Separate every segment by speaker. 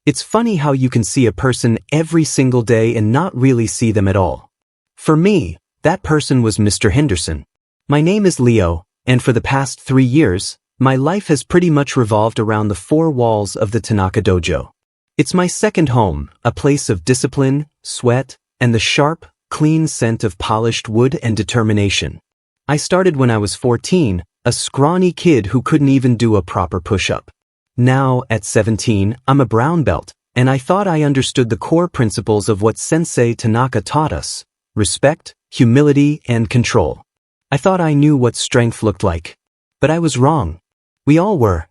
Speaker 1: It's funny how you can see a person every single day and not really see them at all. For me, that person was Mr. Henderson. My name is Leo, and for the past 3 years, my life has pretty much revolved around the 4 walls of the Tanaka dojo. It's my second home, a place of discipline, sweat, and the sharp, clean scent of polished wood and determination. I started when I was 14, a scrawny kid who couldn't even do a proper push-up. Now, at 17, I'm a brown belt, and I thought I understood the core principles of what Sensei Tanaka taught us: respect, humility, and control. I thought I knew what strength looked like. But I was wrong. We all were.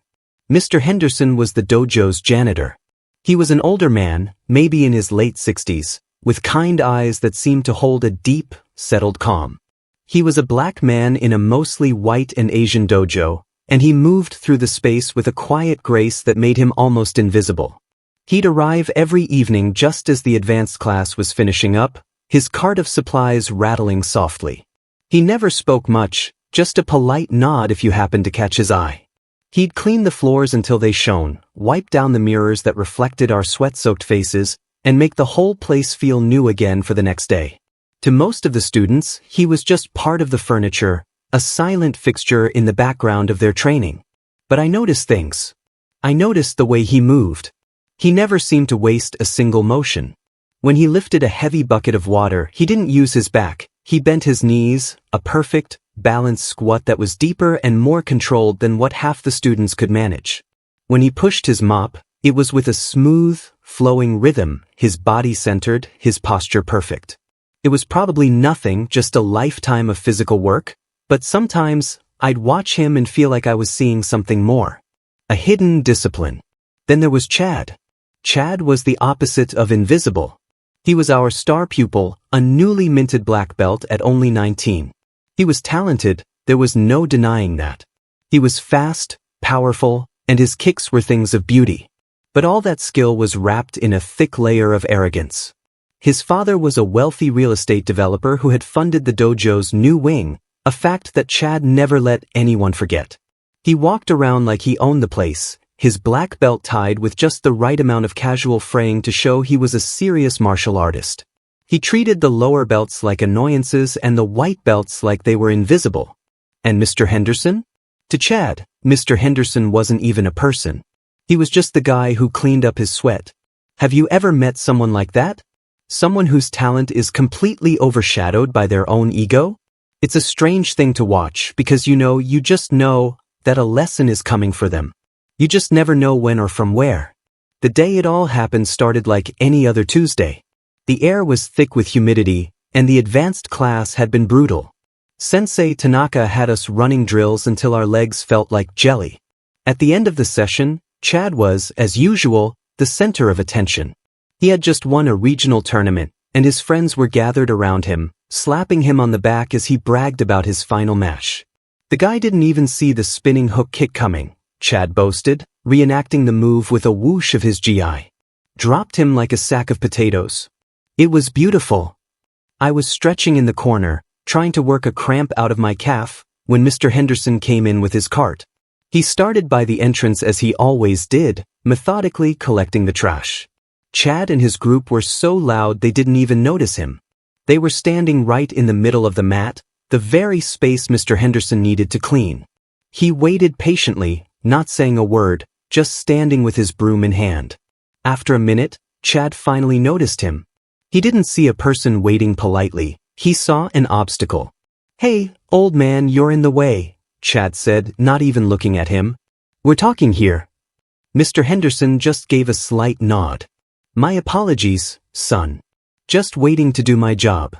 Speaker 1: Mr. Henderson was the dojo's janitor. He was an older man, maybe in his late 60s, with kind eyes that seemed to hold a deep, settled calm. He was a black man in a mostly white and Asian dojo, and he moved through the space with a quiet grace that made him almost invisible. He'd arrive every evening just as the advanced class was finishing up, his cart of supplies rattling softly. He never spoke much, just a polite nod if you happened to catch his eye. He'd clean the floors until they shone, wipe down the mirrors that reflected our sweat-soaked faces, and make the whole place feel new again for the next day. To most of the students, he was just part of the furniture, a silent fixture in the background of their training. But I noticed things. I noticed the way he moved. He never seemed to waste a single motion. When he lifted a heavy bucket of water, he didn't use his back. He bent his knees, a perfect, balanced squat that was deeper and more controlled than what half the students could manage. When he pushed his mop, it was with a smooth, flowing rhythm, his body centered, his posture perfect. It was probably nothing, just a lifetime of physical work, but sometimes I'd watch him and feel like I was seeing something more. A hidden discipline. Then there was Chad. Chad was the opposite of invisible. He was our star pupil, a newly minted black belt at only 19. He was talented, there was no denying that. He was fast, powerful, and his kicks were things of beauty. But all that skill was wrapped in a thick layer of arrogance. His father was a wealthy real estate developer who had funded the dojo's new wing, a fact that Chad never let anyone forget. He walked around like he owned the place, his black belt tied with just the right amount of casual fraying to show he was a serious martial artist. He treated the lower belts like annoyances and the white belts like they were invisible. And Mr. Henderson? To Chad, Mr. Henderson wasn't even a person. He was just the guy who cleaned up his sweat. Have you ever met someone like that? Someone whose talent is completely overshadowed by their own ego? It's a strange thing to watch because you just know that a lesson is coming for them. You just never know when or from where. The day it all happened started like any other Tuesday. The air was thick with humidity, and the advanced class had been brutal. Sensei Tanaka had us running drills until our legs felt like jelly. At the end of the session, Chad was, as usual, the center of attention. He had just won a regional tournament, and his friends were gathered around him, slapping him on the back as he bragged about his final mash. The guy didn't even see the spinning hook kick coming, Chad boasted, reenacting the move with a whoosh of his GI. Dropped him like a sack of potatoes. It was beautiful. I was stretching in the corner, trying to work a cramp out of my calf, when Mr. Henderson came in with his cart. He started by the entrance as he always did, methodically collecting the trash. Chad and his group were so loud they didn't even notice him. They were standing right in the middle of the mat, the very space Mr. Henderson needed to clean. He waited patiently, not saying a word, just standing with his broom in hand. After a minute, Chad finally noticed him. He didn't see a person waiting politely, he saw an obstacle. "Hey, old man, you're in the way," Chad said, not even looking at him. "We're talking here." Mr. Henderson just gave a slight nod. "My apologies, son. Just waiting to do my job."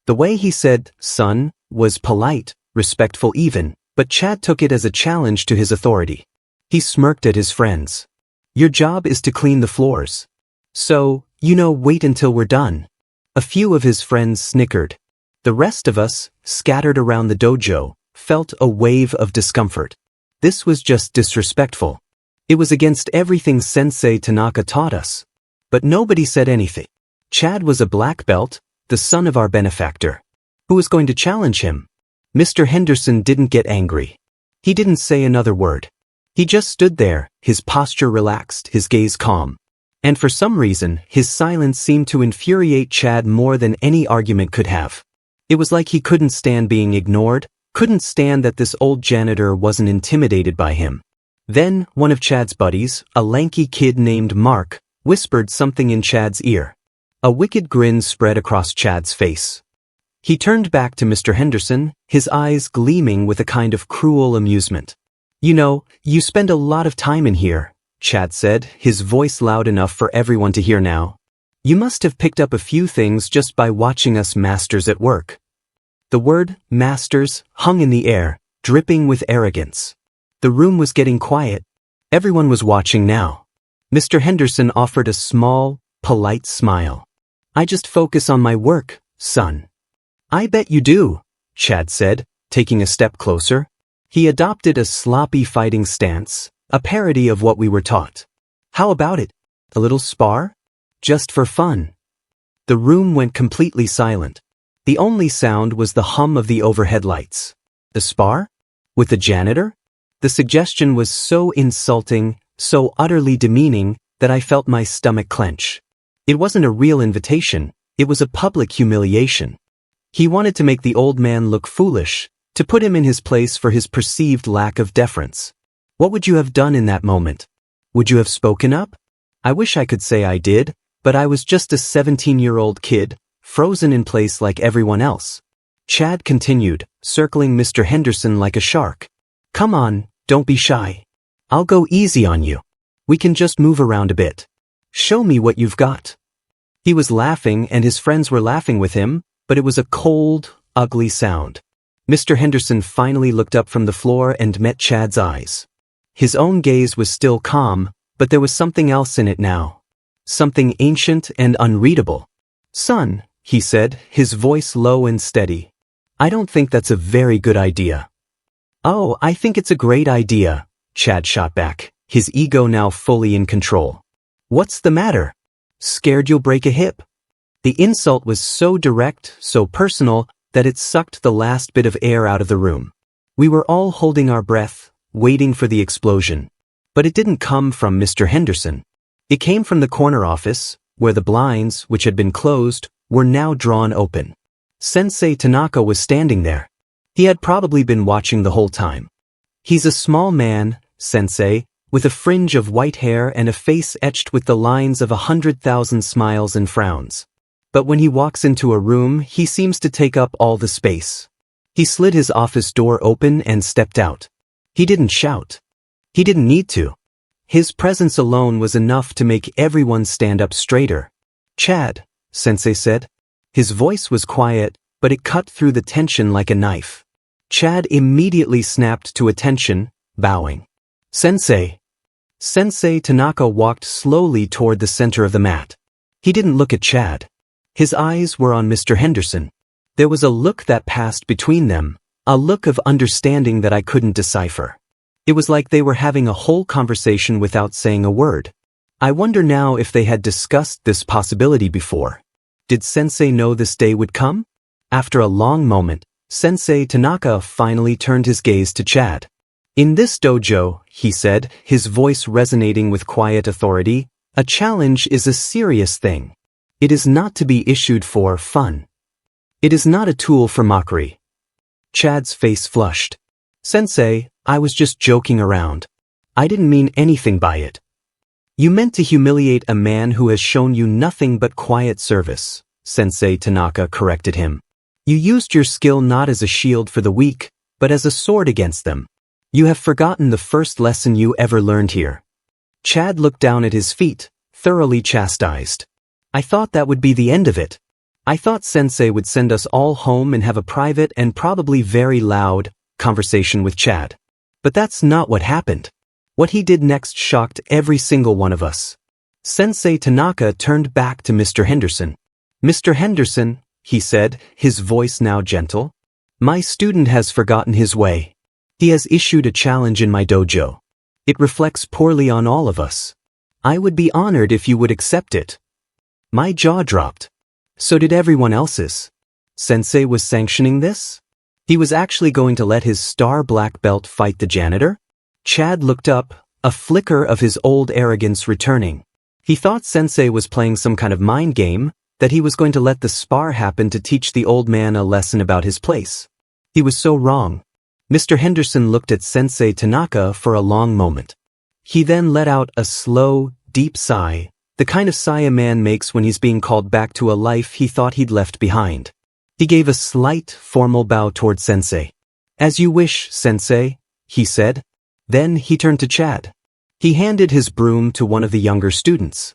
Speaker 1: The way he said, son, was polite, respectful even, but Chad took it as a challenge to his authority. He smirked at his friends. "Your job is to clean the floors. So, wait until we're done." A few of his friends snickered. The rest of us, scattered around the dojo, felt a wave of discomfort. This was just disrespectful. It was against everything Sensei Tanaka taught us. But nobody said anything. Chad was a black belt, the son of our benefactor. Who was going to challenge him? Mr. Henderson didn't get angry. He didn't say another word. He just stood there, his posture relaxed, his gaze calm. And for some reason, his silence seemed to infuriate Chad more than any argument could have. It was like he couldn't stand being ignored, couldn't stand that this old janitor wasn't intimidated by him. Then, one of Chad's buddies, a lanky kid named Mark, whispered something in Chad's ear. A wicked grin spread across Chad's face. He turned back to Mr. Henderson, his eyes gleaming with a kind of cruel amusement. "You know, you spend a lot of time in here," Chad said, his voice loud enough for everyone to hear now. "You must have picked up a few things just by watching us masters at work." The word masters hung in the air, dripping with arrogance. The room was getting quiet. Everyone was watching now. Mr. Henderson offered a small, polite smile. "I just focus on my work, son." "I bet you do," Chad said, taking a step closer. He adopted a sloppy fighting stance, a parody of what we were taught. "How about it? A little spar? Just for fun." The room went completely silent. The only sound was the hum of the overhead lights. The spar? With the janitor? The suggestion was so insulting, so utterly demeaning, that I felt my stomach clench. It wasn't a real invitation, it was a public humiliation. He wanted to make the old man look foolish, to put him in his place for his perceived lack of deference. What would you have done in that moment? Would you have spoken up? I wish I could say I did, but I was just a 17-year-old kid, frozen in place like everyone else. Chad continued, circling Mr. Henderson like a shark. "Come on, don't be shy. I'll go easy on you. We can just move around a bit. Show me what you've got." He was laughing and his friends were laughing with him, but it was a cold, ugly sound. Mr. Henderson finally looked up from the floor and met Chad's eyes. His own gaze was still calm, but there was something else in it now. Something ancient and unreadable. "Son," he said, his voice low and steady. "I don't think that's a very good idea." "Oh, I think it's a great idea," Chad shot back, his ego now fully in control. "What's the matter? Scared you'll break a hip?" The insult was so direct, so personal, that it sucked the last bit of air out of the room. We were all holding our breath, waiting for the explosion. But it didn't come from Mr. Henderson. It came from the corner office, where the blinds, which had been closed, were now drawn open. Sensei Tanaka was standing there. He had probably been watching the whole time. He's a small man, Sensei, with a fringe of white hair and a face etched with the lines of 100,000 smiles and frowns. But when he walks into a room, he seems to take up all the space. He slid his office door open and stepped out. He didn't shout. He didn't need to. His presence alone was enough to make everyone stand up straighter. "Chad," Sensei said. His voice was quiet, but it cut through the tension like a knife. Chad immediately snapped to attention, bowing. "Sensei." Sensei Tanaka walked slowly toward the center of the mat. He didn't look at Chad. His eyes were on Mr. Henderson. There was a look that passed between them, a look of understanding that I couldn't decipher. It was like they were having a whole conversation without saying a word. I wonder now if they had discussed this possibility before. Did Sensei know this day would come? After a long moment, Sensei Tanaka finally turned his gaze to Chad. "In this dojo," he said, his voice resonating with quiet authority, "a challenge is a serious thing. It is not to be issued for fun. It is not a tool for mockery." Chad's face flushed. "Sensei, I was just joking around. I didn't mean anything by it." "You meant to humiliate a man who has shown you nothing but quiet service," Sensei Tanaka corrected him. "You used your skill not as a shield for the weak, but as a sword against them. You have forgotten the first lesson you ever learned here." Chad looked down at his feet, thoroughly chastised. "I thought that would be the end of it. I thought Sensei would send us all home and have a private and probably very loud conversation with Chad. But that's not what happened. What he did next shocked every single one of us." Sensei Tanaka turned back to Mr. Henderson. "Mr. Henderson," he said, his voice now gentle, "my student has forgotten his way. He has issued a challenge in my dojo. It reflects poorly on all of us. I would be honored if you would accept it." My jaw dropped. So did everyone else's. Sensei was sanctioning this? He was actually going to let his star black belt fight the janitor? Chad looked up, a flicker of his old arrogance returning. He thought Sensei was playing some kind of mind game, that he was going to let the spar happen to teach the old man a lesson about his place. He was so wrong. Mr. Henderson looked at Sensei Tanaka for a long moment. He then let out a slow, deep sigh, the kind of sigh a man makes when he's being called back to a life he thought he'd left behind. He gave a slight, formal bow toward Sensei. "As you wish, Sensei," he said. Then he turned to Chad. He handed his broom to one of the younger students.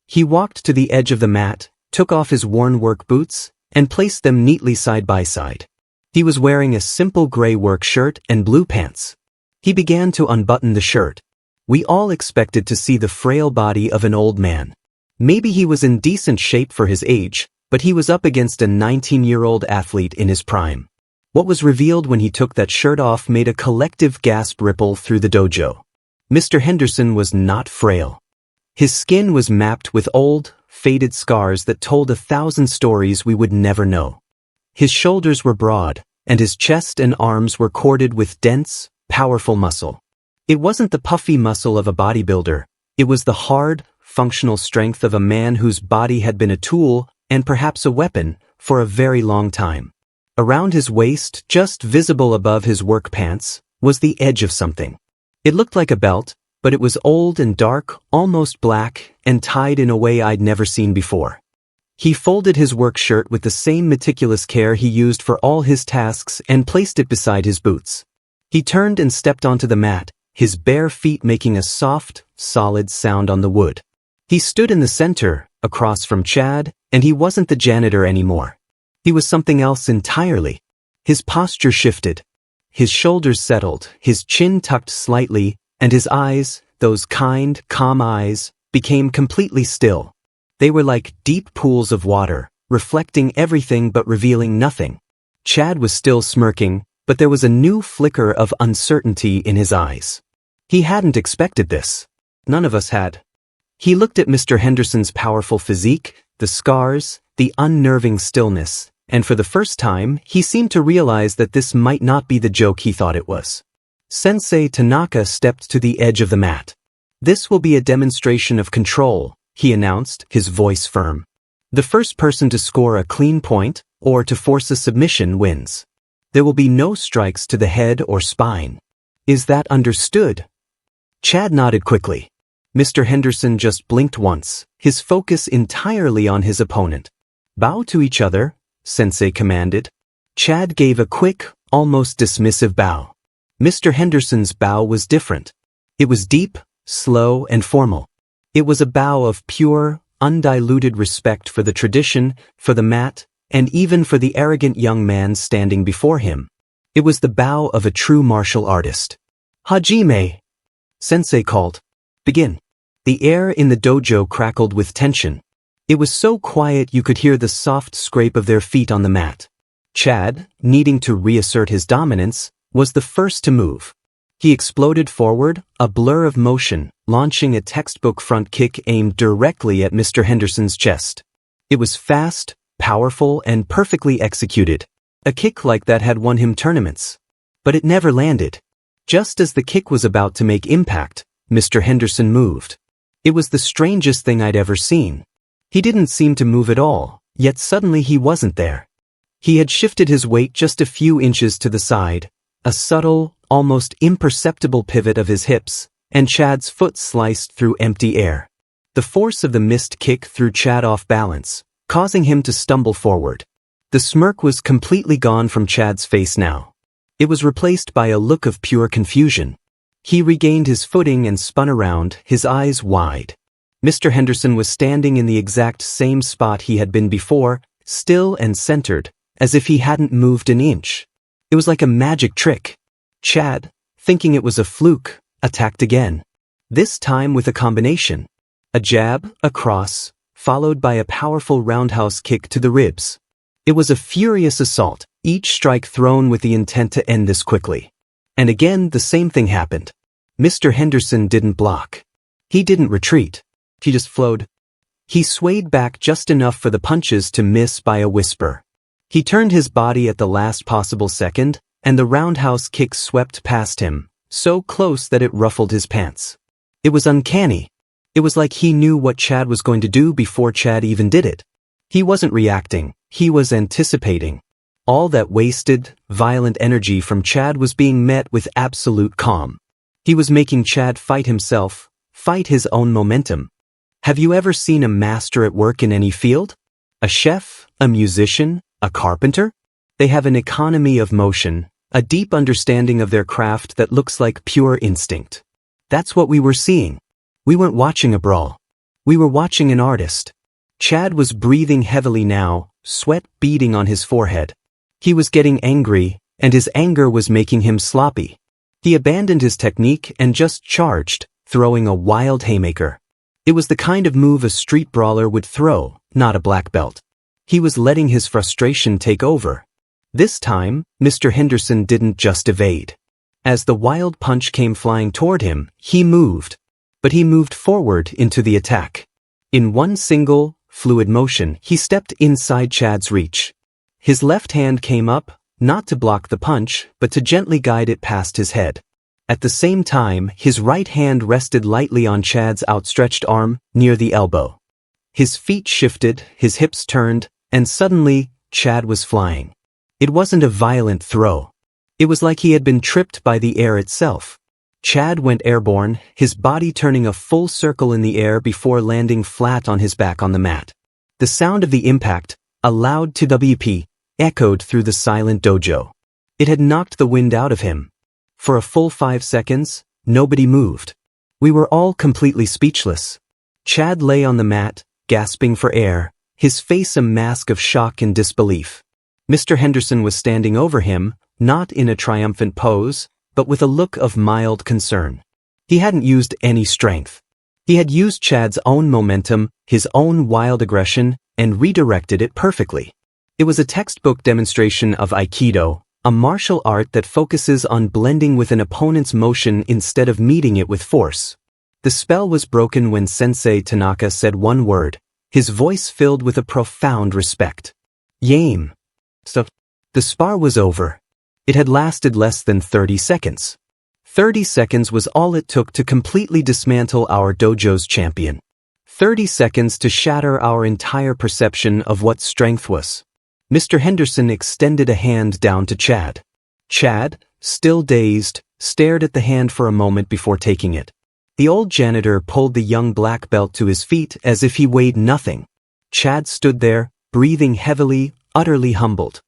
Speaker 1: He walked to the edge of the mat, took off his worn work boots, and placed them neatly side by side. He was wearing a simple gray work shirt and blue pants. He began to unbutton the shirt. We all expected to see the frail body of an old man. Maybe he was in decent shape for his age, but he was up against a 19-year-old athlete in his prime. What was revealed when he took that shirt off made a collective gasp ripple through the dojo. Mr. Henderson was not frail. His skin was mapped with old, faded scars that told 1,000 stories we would never know. His shoulders were broad, and his chest and arms were corded with dense, powerful muscle. It wasn't the puffy muscle of a bodybuilder. It was the hard, functional strength of a man whose body had been a tool, and perhaps a weapon, for a very long time. Around his waist, just visible above his work pants, was the edge of something. It looked like a belt, but it was old and dark, almost black, and tied in a way I'd never seen before. He folded his work shirt with the same meticulous care he used for all his tasks and placed it beside his boots. He turned and stepped onto the mat, his bare feet making a soft, solid sound on the wood. He stood in the center, across from Chad, and he wasn't the janitor anymore. He was something else entirely. His posture shifted. His shoulders settled, his chin tucked slightly, and his eyes, those kind, calm eyes, became completely still. They were like deep pools of water, reflecting everything but revealing nothing. Chad was still smirking, but there was a new flicker of uncertainty in his eyes. He hadn't expected this. None of us had. He looked at Mr. Henderson's powerful physique, the scars, the unnerving stillness, and for the first time, he seemed to realize that this might not be the joke he thought it was. Sensei Tanaka stepped to the edge of the mat. "This will be a demonstration of control," he announced, his voice firm. "The first person to score a clean point, or to force a submission, wins. There will be no strikes to the head or spine. Is that understood?" Chad nodded quickly. Mr. Henderson just blinked once, his focus entirely on his opponent. "Bow to each other," Sensei commanded. Chad gave a quick, almost dismissive bow. Mr. Henderson's bow was different. It was deep, slow, and formal. It was a bow of pure, undiluted respect for the tradition, for the mat, and even for the arrogant young man standing before him. It was the bow of a true martial artist. "Hajime!" Sensei called. "Begin." The air in the dojo crackled with tension. It was so quiet you could hear the soft scrape of their feet on the mat. Chad, needing to reassert his dominance, was the first to move. He exploded forward, a blur of motion, launching a textbook front kick aimed directly at Mr. Henderson's chest. It was fast, powerful, and perfectly executed. A kick like that had won him tournaments. But it never landed. Just as the kick was about to make impact, Mr. Henderson moved. It was the strangest thing I'd ever seen. He didn't seem to move at all, yet suddenly he wasn't there. He had shifted his weight just a few inches to the side, a subtle, almost imperceptible pivot of his hips, and Chad's foot sliced through empty air. The force of the missed kick threw Chad off balance, causing him to stumble forward. The smirk was completely gone from Chad's face now. It was replaced by a look of pure confusion. He regained his footing and spun around, his eyes wide. Mr. Henderson was standing in the exact same spot he had been before, still and centered, as if he hadn't moved an inch. It was like a magic trick. Chad, thinking it was a fluke, attacked again. This time with a combination. A jab, a cross, followed by a powerful roundhouse kick to the ribs. It was a furious assault, each strike thrown with the intent to end this quickly. And again the same thing happened. Mr. Henderson didn't block. He didn't retreat. He just flowed. He swayed back just enough for the punches to miss by a whisper. He turned his body at the last possible second, and the roundhouse kick swept past him, so close that it ruffled his pants. It was uncanny. It was like he knew what Chad was going to do before Chad even did it. He wasn't reacting, he was anticipating. All that wasted, violent energy from Chad was being met with absolute calm. He was making Chad fight himself, fight his own momentum. Have you ever seen a master at work in any field? A chef, a musician, a carpenter? They have an economy of motion, a deep understanding of their craft that looks like pure instinct. That's what we were seeing. We weren't watching a brawl. We were watching an artist. Chad was breathing heavily now, sweat beading on his forehead. He was getting angry, and his anger was making him sloppy. He abandoned his technique and just charged, throwing a wild haymaker. It was the kind of move a street brawler would throw, not a black belt. He was letting his frustration take over. This time, Mr. Henderson didn't just evade. As the wild punch came flying toward him, he moved. But he moved forward into the attack. In one single, fluid motion, he stepped inside Chad's reach. His left hand came up, not to block the punch, but to gently guide it past his head. At the same time, his right hand rested lightly on Chad's outstretched arm, near the elbow. His feet shifted, his hips turned, and suddenly, Chad was flying. It wasn't a violent throw. It was like he had been tripped by the air itself. Chad went airborne, his body turning a full circle in the air before landing flat on his back on the mat. The sound of the impact, a loud TWP, echoed through the silent dojo. It had knocked the wind out of him. For a full 5 seconds, nobody moved. We were all completely speechless. Chad lay on the mat, gasping for air, his face a mask of shock and disbelief. Mr. Henderson was standing over him, not in a triumphant pose, but with a look of mild concern. He hadn't used any strength. He had used Chad's own momentum, his own wild aggression, and redirected it perfectly. It was a textbook demonstration of Aikido, a martial art that focuses on blending with an opponent's motion instead of meeting it with force. The spell was broken when Sensei Tanaka said one word, his voice filled with a profound respect. Yame. So, the spar was over. It had lasted less than 30 seconds. 30 seconds was all it took to completely dismantle our dojo's champion. 30 seconds to shatter our entire perception of what strength was. Mr. Henderson extended a hand down to Chad. Chad, still dazed, stared at the hand for a moment before taking it. The old janitor pulled the young black belt to his feet as if he weighed nothing. Chad stood there, breathing heavily, utterly humbled.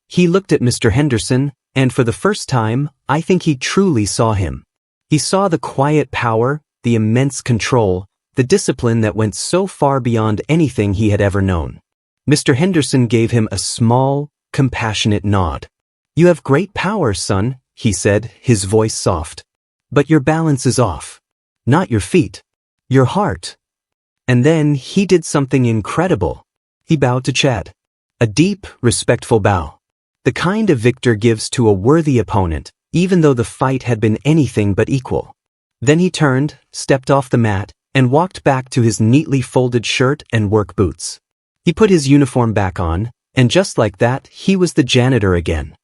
Speaker 1: He looked at Mr. Henderson, and for the first time, I think he truly saw him. He saw the quiet power, the immense control, the discipline that went so far beyond anything he had ever known. Mr. Henderson gave him a small, compassionate nod. "You have great power, son," he said, his voice soft. "But your balance is off. Not your feet. Your heart." And then he did something incredible. He bowed to Chad. A deep, respectful bow. The kind a victor gives to a worthy opponent, even though the fight had been anything but equal. Then he turned, stepped off the mat, and walked back to his neatly folded shirt and work boots. He put his uniform back on, and just like that, he was the janitor again.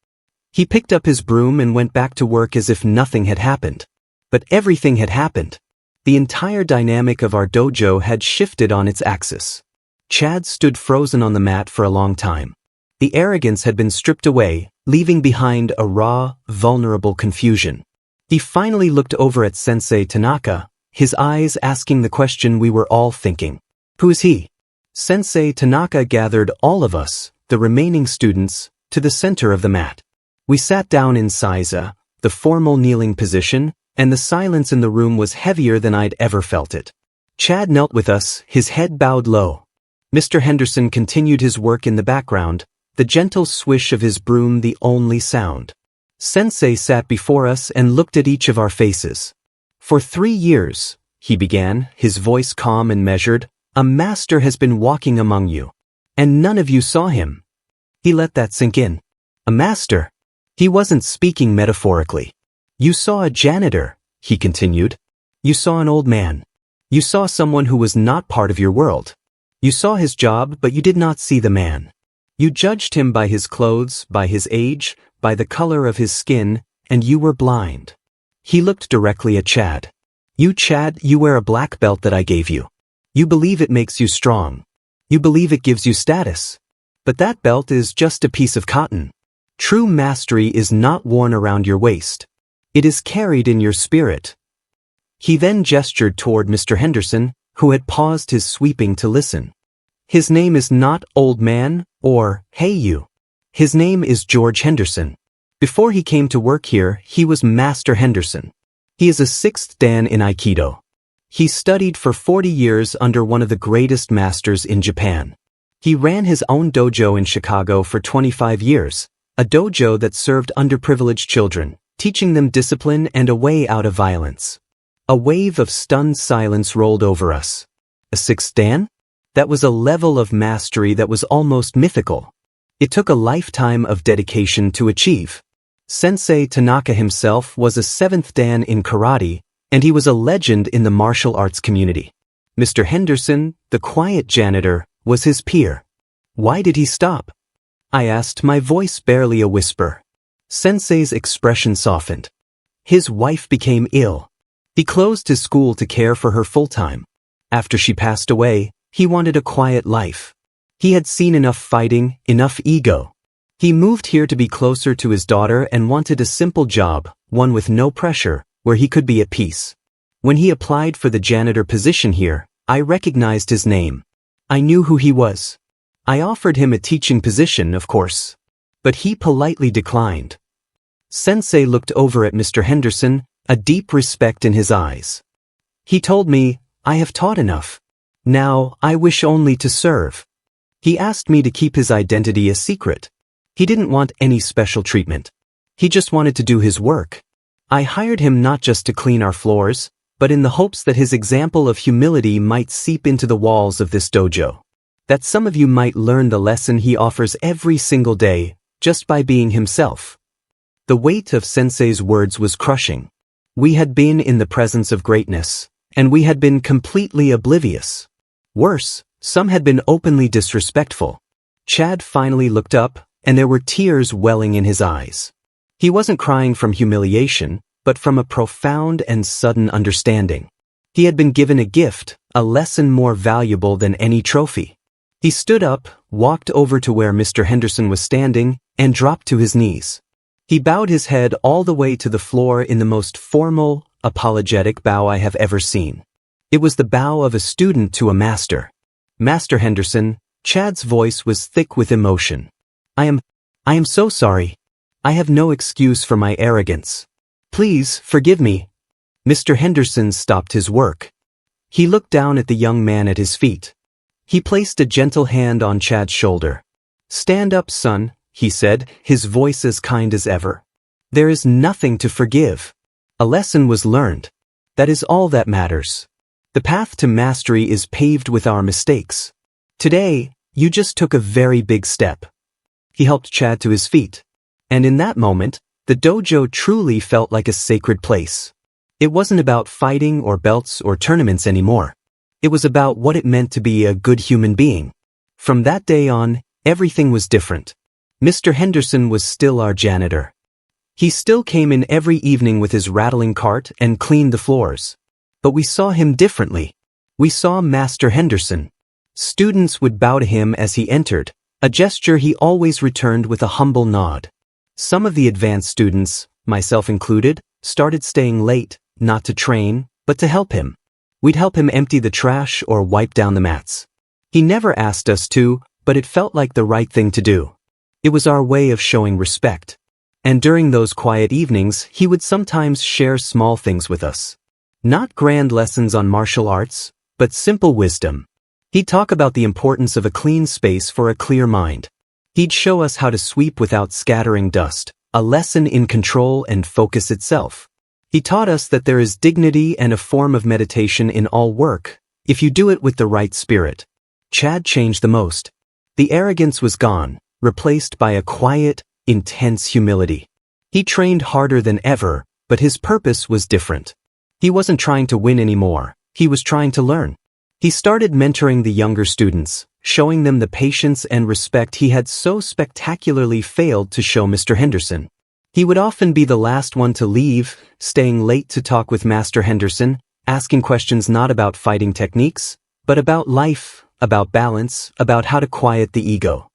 Speaker 1: He picked up his broom and went back to work as if nothing had happened. But everything had happened. The entire dynamic of our dojo had shifted on its axis. Chad stood frozen on the mat for a long time. The arrogance had been stripped away, leaving behind a raw, vulnerable confusion. He finally looked over at Sensei Tanaka, his eyes asking the question we were all thinking. Who is he? Sensei Tanaka gathered all of us, the remaining students, to the center of the mat. We sat down in seiza, the formal kneeling position, and the silence in the room was heavier than I'd ever felt it. Chad knelt with us, his head bowed low. Mr. Henderson continued his work in the background, the gentle swish of his broom the only sound. Sensei sat before us and looked at each of our faces. "For 3 years," he began, his voice calm and measured, "a master has been walking among you. And none of you saw him." He let that sink in. A master? He wasn't speaking metaphorically. "You saw a janitor," he continued. "You saw an old man. You saw someone who was not part of your world. You saw his job, but you did not see the man. You judged him by his clothes, by his age, by the color of his skin, and you were blind." He looked directly at Chad. You Chad, you wear a black belt that I gave you. You believe it makes you strong. You believe it gives you status. But that belt is just a piece of cotton. True mastery is not worn around your waist. It is carried in your spirit. He then gestured toward Mr. Henderson, who had paused his sweeping to listen. His name is not Old Man or Hey You. His name is George Henderson. Before he came to work here, he was Master Henderson. He is a 6th Dan in Aikido. He studied for 40 years under one of the greatest masters in Japan. He ran his own dojo in Chicago for 25 years, a dojo that served underprivileged children, teaching them discipline and a way out of violence. A wave of stunned silence rolled over us. A 6th Dan? That was a level of mastery that was almost mythical. It took a lifetime of dedication to achieve. Sensei Tanaka himself was a 7th Dan in karate, and he was a legend in the martial arts community. Mr. Henderson, the quiet janitor, was his peer. Why did he stop? I asked, my voice barely a whisper. Sensei's expression softened. His wife became ill. He closed his school to care for her full-time. After she passed away, he wanted a quiet life. He had seen enough fighting, enough ego. He moved here to be closer to his daughter and wanted a simple job, one with no pressure, where he could be at peace. When he applied for the janitor position here, I recognized his name. I knew who he was. I offered him a teaching position, of course. But he politely declined. Sensei looked over at Mr. Henderson, a deep respect in his eyes. He told me, I have taught enough. Now, I wish only to serve. He asked me to keep his identity a secret. He didn't want any special treatment. He just wanted to do his work. I hired him not just to clean our floors, but in the hopes that his example of humility might seep into the walls of this dojo. That some of you might learn the lesson he offers every single day, just by being himself. The weight of Sensei's words was crushing. We had been in the presence of greatness, and we had been completely oblivious. Worse, some had been openly disrespectful. Chad finally looked up, and there were tears welling in his eyes. He wasn't crying from humiliation, but from a profound and sudden understanding. He had been given a gift, a lesson more valuable than any trophy. He stood up, walked over to where Mr. Henderson was standing, and dropped to his knees. He bowed his head all the way to the floor in the most formal, apologetic bow I have ever seen. It was the bow of a student to a master. Master Henderson, Chad's voice was thick with emotion. I am so sorry. I have no excuse for my arrogance. Please, forgive me. Mr. Henderson stopped his work. He looked down at the young man at his feet. He placed a gentle hand on Chad's shoulder. Stand up, son, he said, his voice as kind as ever. There is nothing to forgive. A lesson was learned. That is all that matters. The path to mastery is paved with our mistakes. Today, you just took a very big step. He helped Chad to his feet. And in that moment, the dojo truly felt like a sacred place. It wasn't about fighting or belts or tournaments anymore. It was about what it meant to be a good human being. From that day on, everything was different. Mr. Henderson was still our janitor. He still came in every evening with his rattling cart and cleaned the floors. But we saw him differently. We saw Master Henderson. Students would bow to him as he entered, a gesture he always returned with a humble nod. Some of the advanced students, myself included, started staying late, not to train, but to help him. We'd help him empty the trash or wipe down the mats. He never asked us to, but it felt like the right thing to do. It was our way of showing respect. And during those quiet evenings, he would sometimes share small things with us. Not grand lessons on martial arts, but simple wisdom. He'd talk about the importance of a clean space for a clear mind. He'd show us how to sweep without scattering dust, a lesson in control and focus itself. He taught us that there is dignity and a form of meditation in all work, if you do it with the right spirit. Chad changed the most. The arrogance was gone, replaced by a quiet, intense humility. He trained harder than ever, but his purpose was different. He wasn't trying to win anymore, he was trying to learn. He started mentoring the younger students, showing them the patience and respect he had so spectacularly failed to show Mr. Henderson. He would often be the last one to leave, staying late to talk with Master Henderson, asking questions not about fighting techniques, but about life, about balance, about how to quiet the ego.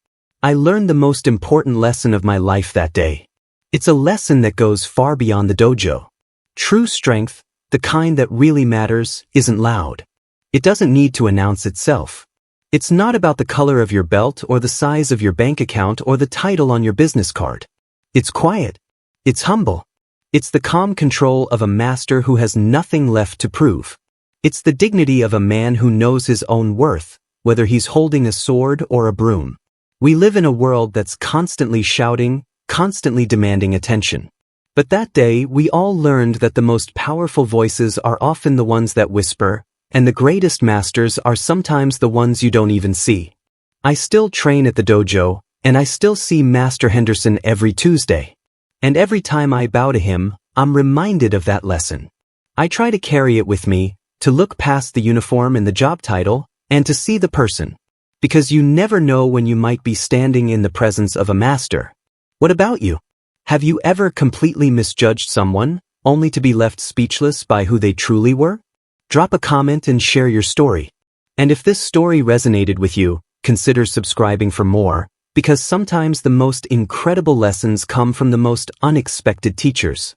Speaker 1: I learned the most important lesson of my life that day. It's a lesson that goes far beyond the dojo. True strength, the kind that really matters, isn't loud. It doesn't need to announce itself. It's not about the color of your belt or the size of your bank account or the title on your business card. It's quiet. It's humble. It's the calm control of a master who has nothing left to prove. It's the dignity of a man who knows his own worth, whether he's holding a sword or a broom. We live in a world that's constantly shouting, constantly demanding attention. But that day, we all learned that the most powerful voices are often the ones that whisper, and the greatest masters are sometimes the ones you don't even see. I still train at the dojo, and I still see Master Henderson every Tuesday. And every time I bow to him, I'm reminded of that lesson. I try to carry it with me, to look past the uniform and the job title, and to see the person. Because you never know when you might be standing in the presence of a master. What about you? Have you ever completely misjudged someone, only to be left speechless by who they truly were? Drop a comment and share your story. And if this story resonated with you, consider subscribing for more, because sometimes the most incredible lessons come from the most unexpected teachers.